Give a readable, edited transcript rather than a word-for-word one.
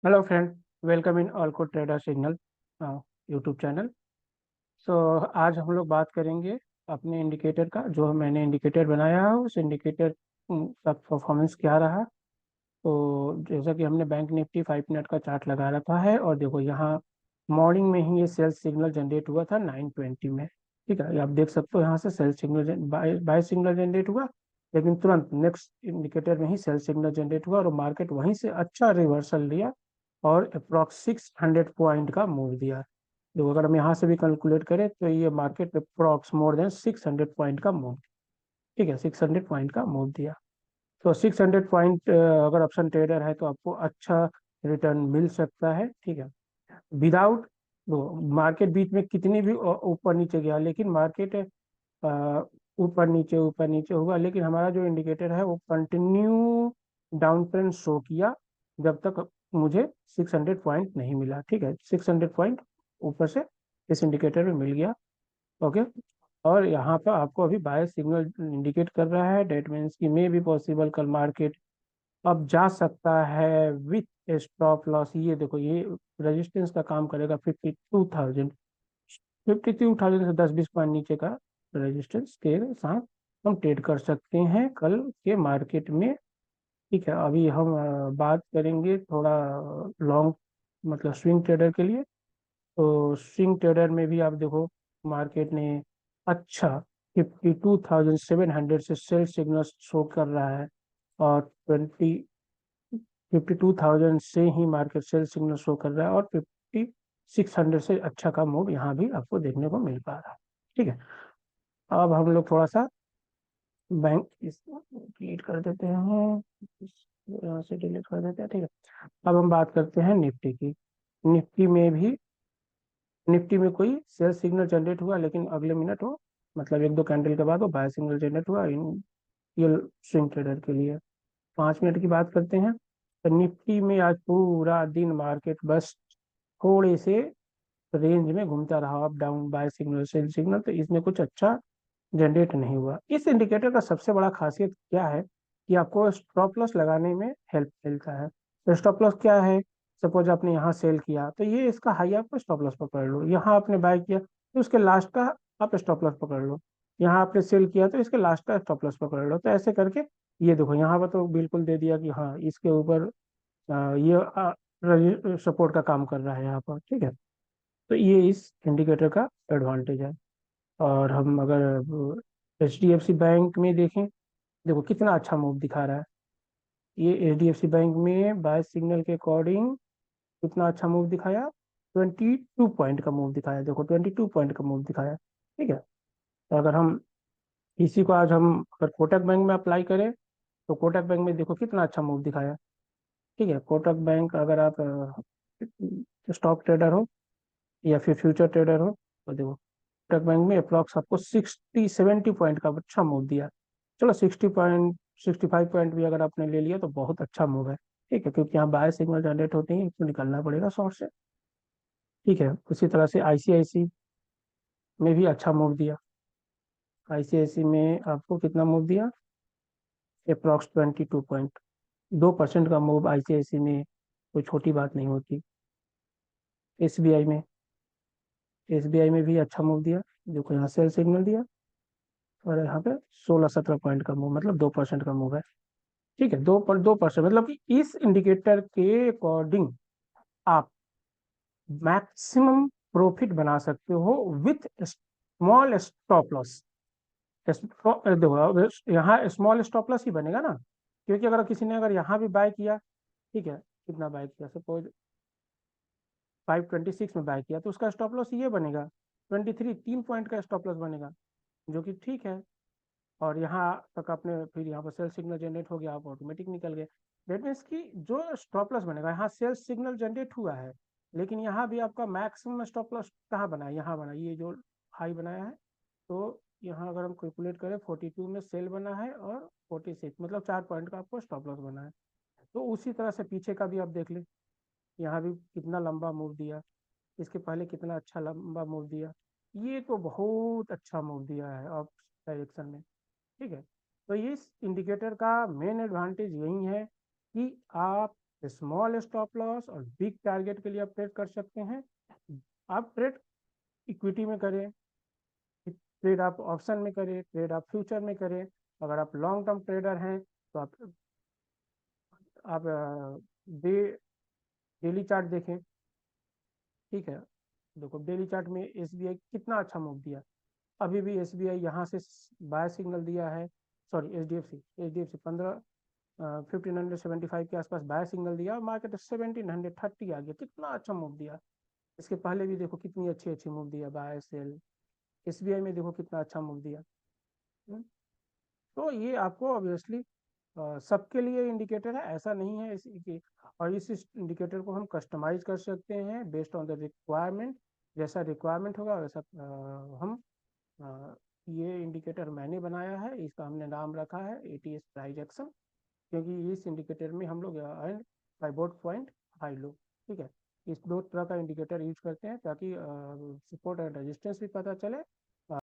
Hello friend, welcome in all को trader signal YouTube channel. सो आज हम लोग बात करेंगे अपने इंडिकेटर का। जो मैंने इंडिकेटर बनाया है उस इंडिकेटर का परफॉर्मेंस क्या रहा। तो जैसा कि हमने बैंक निफ्टी 5 मिनट का चार्ट लगा रखा है, और देखो यहाँ मॉर्निंग में ही ये सेल सिग्नल जनरेट हुआ था 9:20 में। ठीक है, ये आप देख सकते हो, यहाँ से sell signal buy signal generate हुआ, लेकिन तुरंत नेक्स्ट इंडिकेटर में ही सेल सिग्नल जनरेट हुआ और मार्केट वहीं से अच्छा रिवर्सल लिया और अप्रॉक्स 600 पॉइंट का मूव दिया। देखो, अगर हम यहाँ से भी कैलकुलेट करें तो ये market approx more than 600 point का मूव। ठीक है, 600 पॉइंट का मूव दिया। तो 600 पॉइंट अगर ऑप्शन ट्रेडर है तो आपको अच्छा रिटर्न मिल सकता है। ठीक है, विदाउट मार्केट बीच में कितनी भी ऊपर नीचे गया, लेकिन मार्केट ऊपर नीचे हुआ, लेकिन हमारा जो इंडिकेटर है वो कंटिन्यू डाउन ट्रेंड शो किया जब तक मुझे 600 पॉइंट नहीं मिला। ठीक है, 600 पॉइंट ऊपर से इस इंडिकेटर में मिल गया। ओके, और यहाँ पर आपको अभी बाय सिग्नल इंडिकेट कर रहा है। डेट मीन्स की मे भी पॉसिबल कल मार्केट अब जा सकता है विथ स्टॉप लॉस। ये देखो, ये रेजिस्टेंस का काम करेगा 52,000। 52,000 से 10-20 पॉइंट नीचे का रेजिस्टेंस के साथ हम ट्रेड कर सकते हैं कल के मार्केट में। ठीक है, अभी हम बात करेंगे थोड़ा लॉन्ग, मतलब स्विंग ट्रेडर के लिए। तो स्विंग ट्रेडर में भी आप देखो, मार्केट ने अच्छा 52,700 से सेल सिग्नल शो कर रहा है, और 52,000 से ही मार्केट सेल सिग्नल शो कर रहा है, और 5600 से अच्छा का मूव यहाँ भी आपको देखने को मिल पा रहा है। ठीक है, अब हम लोग थोड़ा सा बैंक इसको डिलीट कर देते हैं, यहाँ से डिलीट कर देते हैं। ठीक है, अब हम बात करते हैं निफ्टी की। निफ्टी में भी, निफ्टी में कोई सेल सिग्नल जनरेट हुआ, लेकिन अगले मिनट वो, मतलब एक दो कैंडल के बाद वो बाय सिग्नल जनरेट हुआ इन ये स्विंग ट्रेडर के लिए। 5 मिनट की बात करते हैं, तो निफ्टी में आज पूरा दिन मार्केट बस थोड़े से रेंज में घूमता रहा, up down buy signal sell signal, तो इसमें कुछ अच्छा जनरेट नहीं हुआ। इस इंडिकेटर का सबसे बड़ा खासियत क्या है कि आपको स्टॉप लॉस लगाने में हेल्प मिलता है। तो स्टॉप लॉस क्या है? सपोज आपने यहाँ सेल किया तो ये इसका हाई आप स्टॉप लॉस पकड़ लो, यहाँ आपने बाय किया तो उसके लास्ट का आप स्टॉप लॉस पकड़ लो, यहाँ आपने सेल किया तो इसके लास्ट का स्टॉप लॉस पकड़ लो। तो ऐसे करके ये देखो, यहाँ पर तो बिल्कुल दे दिया कि हाँ इसके ऊपर ये सपोर्ट का काम कर रहा है यहाँ पर। ठीक है, तो ये इस इंडिकेटर का एडवांटेज है। और हम अगर HDFC बैंक में देखें, देखो कितना अच्छा मूव दिखा रहा है। ये HDFC बैंक में बाय सिग्नल के अकॉर्डिंग कितना अच्छा मूव दिखाया, 22 पॉइंट का मूव दिखाया। देखो 22 पॉइंट का मूव दिखाया। ठीक है, तो अगर हम इसी को आज हम अगर कोटक बैंक में अप्लाई करें, तो कोटक बैंक में देखो कितना अच्छा मूव दिखाया। ठीक है, कोटक बैंक अगर आप स्टॉक ट्रेडर हो या फिर फ्यूचर ट्रेडर हो, तो देखो कोटक बैंक में अप्रॉक्स आपको 60-70 पॉइंट का अच्छा मूव दिया। चलो 60 पॉइंट, 65 पॉइंट भी अगर आपने ले लिया तो बहुत अच्छा मूव है। ठीक है, क्योंकि यहाँ बाय सिग्नल जनरेट होते हैं तो निकलना पड़ेगा शॉर्ट से। ठीक है, उसी तरह से ICICI में भी अच्छा मूव दिया। ICICI में आपको कितना मूव दिया? Approx 22 point. 2% का मूव ICICI में कोई छोटी बात नहीं होती। SBI में, SBI में भी अच्छा मूव दिया। देखो यहाँ सेल सिग्नल दिया, और यहाँ पे 16-17 पॉइंट का मूव, मतलब 2% का मूव है। ठीक है, 2% मतलब कि इस इंडिकेटर के अकॉर्डिंग आप मैक्सिमम प्रॉफिट बना सकते हो विथ स्मॉल स्टॉप लॉस। देखो यहाँ स्मॉल स्टॉप लॉस ही बनेगा ना, क्योंकि अगर किसी ने अगर यहाँ भी बाय किया, ठीक है, कितना बाय किया, सपोज 526 में बाय किया, तो उसका स्टॉप लॉस ये बनेगा 23, 3 पॉइंट का स्टॉप लॉस बनेगा, जो कि ठीक है। और यहाँ तक आपने फिर यहाँ पर सेल सिग्नल जनरेट हो गया, आप ऑटोमेटिक निकल गए। दैट मीन्स कि जो स्टॉप लॉस बनेगा, यहाँ सेल सिग्नल जनरेट हुआ है, लेकिन यहाँ भी आपका मैक्सिमम स्टॉप लॉस कहाँ बना है? यहाँ बना, ये जो हाई बनाया है। तो यहाँ अगर हम कैलकुलेट करें, 42 में सेल बना है और 46, मतलब 4 पॉइंट का आपको स्टॉप लॉस बना है। तो उसी तरह से पीछे का भी आप देख लें, यहाँ भी कितना लंबा मूव दिया, इसके पहले कितना अच्छा लंबा मूव दिया। ये तो बहुत अच्छा मूव दिया है अप डायरेक्शन में। ठीक है, तो इस इंडिकेटर का मेन एडवांटेज यही है कि आप स्मॉल स्टॉप लॉस और बिग टारगेट के लिए आप ट्रेड कर सकते हैं। आप ट्रेड इक्विटी में करें, ट्रेड आप ऑप्शन में करें, ट्रेड आप फ्यूचर में करें। अगर आप लॉन्ग टर्म ट्रेडर हैं तो आप डे डेली चार्ट देखें। ठीक है, देखो डेली चार्ट में एसबीआई कितना अच्छा मूव दिया। अभी भी एसबीआई यहाँ से बाय सिग्नल दिया है, sorry H D F C 15,575 के आसपास बाय सिग्नल दिया, मार्केट 1730 आ गया, कितना अच्छा मूव दिया। इसके पहले भी देखो कितनी अच्छी अच्छी मूव दिया, बाय सेल। एसबीआई में देखो कितना अच्छा मूव दिया। हम्म, तो ये आपको ऑब्वियसली सबके लिए इंडिकेटर है, ऐसा नहीं है इसी की। और इस इंडिकेटर को हम कस्टमाइज कर सकते हैं बेस्ड ऑन द रिक्वायरमेंट। जैसा रिक्वायरमेंट होगा वैसा हम अ, ये इंडिकेटर मैंने बनाया है, इसका हमने नाम रखा है एटीएस प्राइस एक्शन। क्योंकि इस इंडिकेटर में हम लोग and pivot point high low, ठीक है, इस दो तरह का इंडिकेटर यूज करते हैं ताकि सपोर्ट एंड रेजिस्टेंस भी पता चले